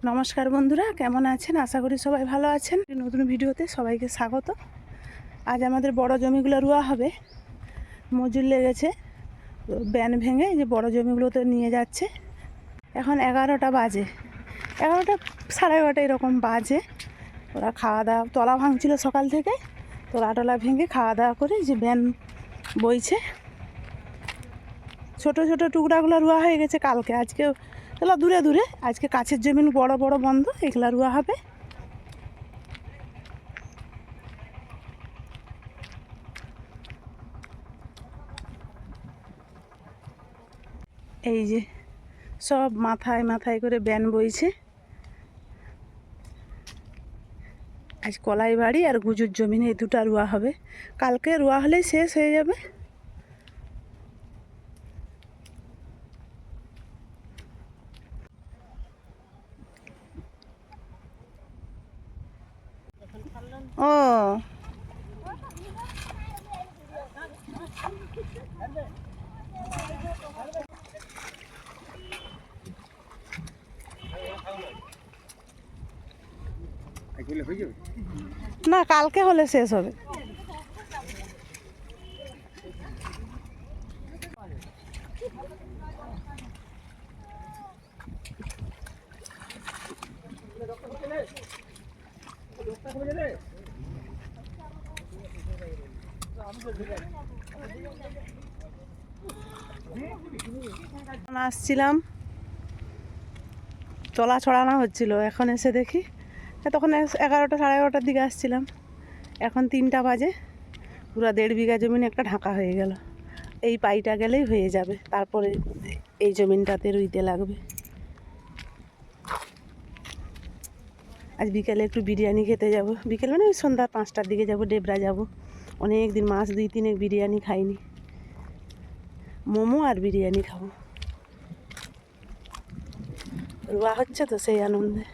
নমস্কার বন্ধুরা, কেমন আছেন? আশা করি সবাই ভালো আছেন। নতুন ভিডিওতে সবাইকে স্বাগত। আজ আমাদের বড় জমিগুলো রোয়া হবে। মজুর লেগেছে, ব্যান ভেঙে যে বড় জমিগুলোতে নিয়ে যাচ্ছে। এখন 11টা বাজে, 11টা সাড়ে 11টা এরকম বাজে। ওরা খাওয়া দাওয়া, তলা ভাঙছিল সকাল থেকে, তলা ভেঙে খাওয়া দাওয়া করে যে ব্যান বইছে। ছোট ছোট টুকরাগুলো রোয়া হয়ে গেছে কালকে। আজকে এগুলো দূরে দূরে, আজকে কাছের জমিন বড় বড় বন্ধ, এগুলা রোয়া হবে। এই যে সব মাথায় মাথায় করে ব্যান বইছে। আজ কলাই বাড়ি আর গুজুর জমিনে এই দুটা রোয়া হবে। কালকে রোয়া হলেই শেষ হয়ে যাবে। ও না, কালকে হলে শেষ হবে। আসছিলাম, তলা ছড়ানো হচ্ছিল। এখন এসে দেখি, তখন 11টা সাড়ে 11টার দিকে আসছিলাম। এখন 3টা বাজে। পুরো 1.5 বিঘা জমিন একটা ঢাকা হয়ে গেল। এই পাইটা গেলেই হয়ে যাবে, তারপরে এই জমিনটাতে রুইতে লাগবে। আজ বিকেলে একটু বিরিয়ানি খেতে যাব। বিকেলে মানে ওই সন্ধ্যা 5টার দিকে যাব, ডেবরা যাব। অনেক দিন, মাস 2-3 বিরিয়ানি খাইনি। মোমো আর বিরিয়ানি খাবো। রোয়া হচ্ছে তো সেই আনন্দে।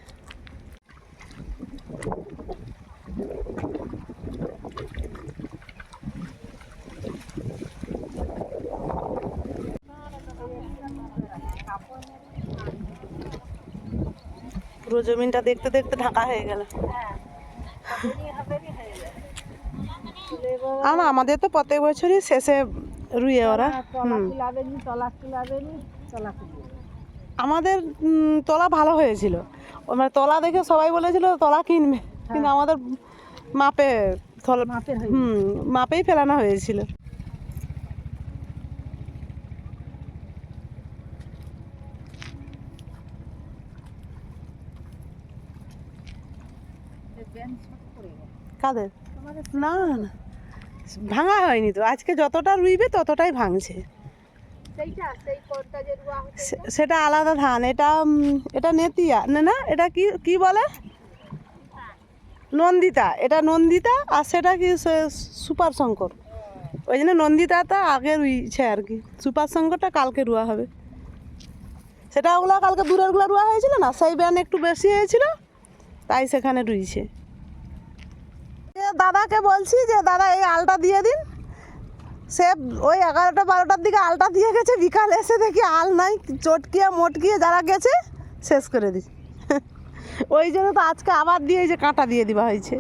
পুরো জমিনটা দেখতে দেখতে ঢাকা হয়ে গেল। আমাদের তো প্রত্যেক বছরই শেষে রুইয়ে ওরা। আমাদের তলা ভালো হয়েছিল। মানে তলা দেখে সবাই বলেছিল তলা কিনবে, কিন্তু আমাদের মাপে মাপেই ফেলানো হয়েছিল। কাদের? না না, ভাঙা হয়নি তো। আজকে যতটা রুইবে ততটাই ভাঙছে। সেটা আলাদা ধান। এটা নেতিয়া না, না এটা কি কি বলে, নন্দিতা। এটা নন্দিতা, আর সেটা কি সুপার শঙ্কর। ওই জন্য নন্দিতাটা আগে রুইছে আর কি, সুপার শঙ্করটা কালকে রুয়া হবে। সেটা ওগুলো কালকে দূরেরগুলো রুয়া হয়েছিল না, সেই ব্যান একটু বেশি হয়েছিল, তাই সেখানে রুইছে। দাদাকে বলছি যে দাদা এই আলটা দিয়ে দিন। সে ওই 11টা 12টার দিকে আলটা দিয়ে গেছে, বিকালে এসে দেখি আল নাই, চটকিয়ে মটকিয়ে যারা গেছে শেষ করে দিই। ওই জন্য তো আজকে আবার দিয়ে যে কাঁটা দিয়ে দেওয়া হয়েছে।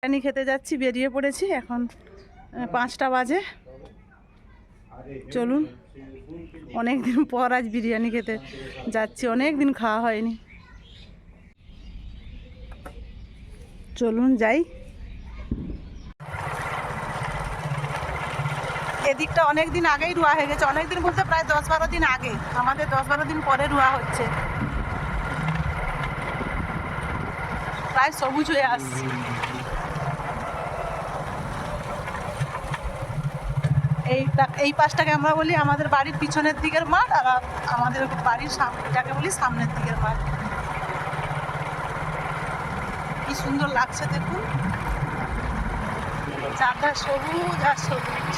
বিরিয়ানি খেতে যাচ্ছি, বেরিয়ে পড়েছি। এখন 5টা বাজে। চলুন, অনেক দিন পর আজ বিরিয়ানি খেতে যাচ্ছি, অনেক দিন খাওয়া হয়নি। চলুন যাই। এদিকটা অনেক দিন আগেই রোয়া হয়ে গেছে। অনেক দিন বলতে প্রায় 10-12 দিন আগে। আমাদের 10-12 দিন পরে রোয়া হচ্ছে। প্রায় সবুজ হয়ে আসছে। এই পাশটাকে আমরা বলি আমাদের বাড়ির পিছনের দিকের মাঠ, আর আমাদের বাড়ির সামনেটাকে বলি সামনের দিকের মাঠ। কি সুন্দর লাগছে দেখুন, চারটা সবুজ আর সবুজ।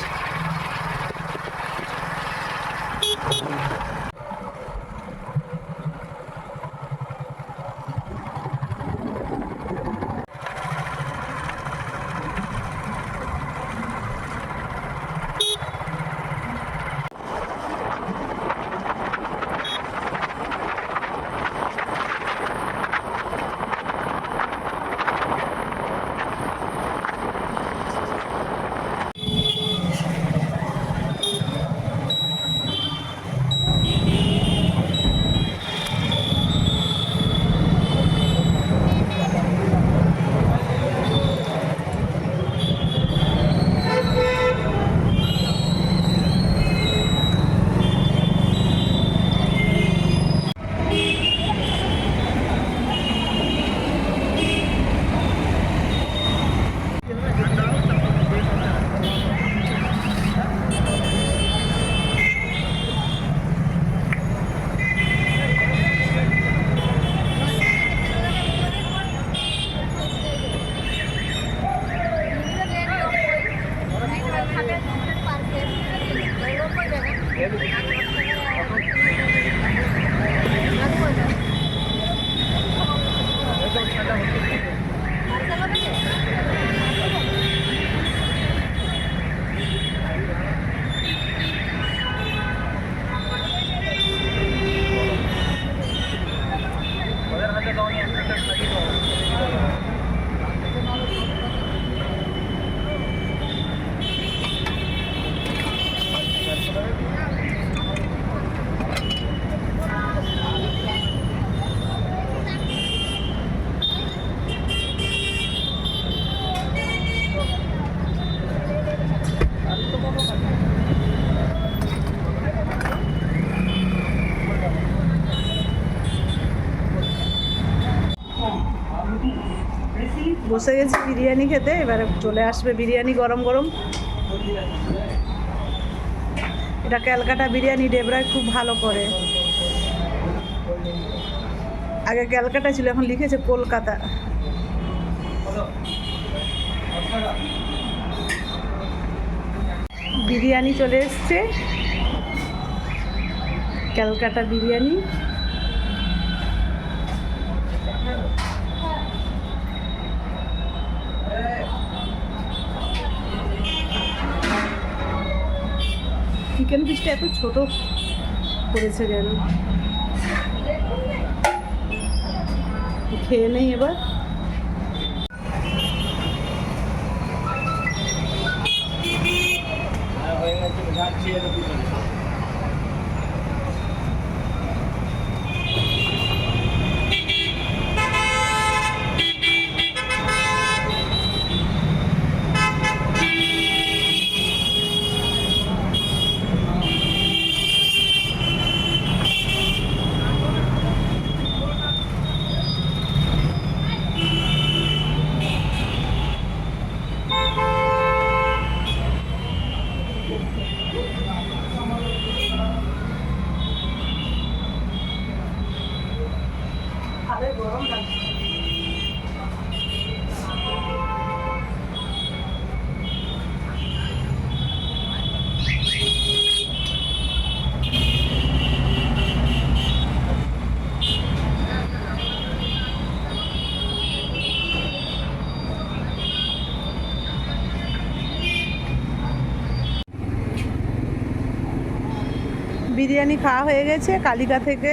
বসে গেছি বিরিয়ানি খেতে, এবারে চলে আসবে বিরিয়ানি গরম গরম। এটা ক্যালকাটা বিরিয়ানি, ডেবরায় খুব ভালো করে। আগে ক্যালকাটা ছিল, এখন লিখেছে কলকাতা। বিরিয়ানি চলে এসছে, ক্যালকাটা বিরিয়ানি। চিকেন পিসটা এত ছোট করেছে যেন, খেয়ে নেই এবার। গরম লাগছে। বিরিয়ানি খাওয়া হয়ে গেছে। কালিকা থেকে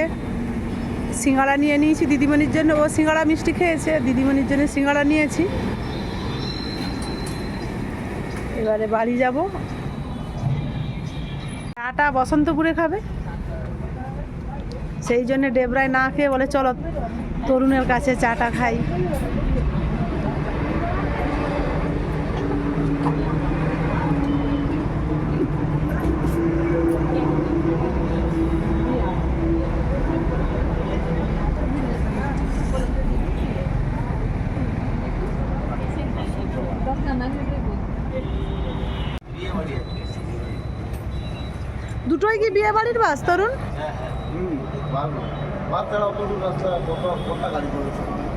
সিঙ্গাড়া নিয়ে নিয়েছি দিদিমণির জন্য, ও সিঙ্গাড়া মিষ্টি খেয়েছে, দিদিমণির জন্য সিঙ্গাড়া নিয়েছি। এবারে বাড়ি যাব। চাটা বসন্তপুরে খাবে, সেই জন্য ডেবরায় না খেয়ে বলে চলো তরুণের কাছে চাটা খাই। দুটোই কি বিয়ে বাড়ির বাস তরুণ?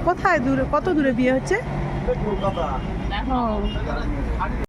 কোথায় দূরে, কত দূরে বিয়ে হচ্ছে? কলকাতা। ও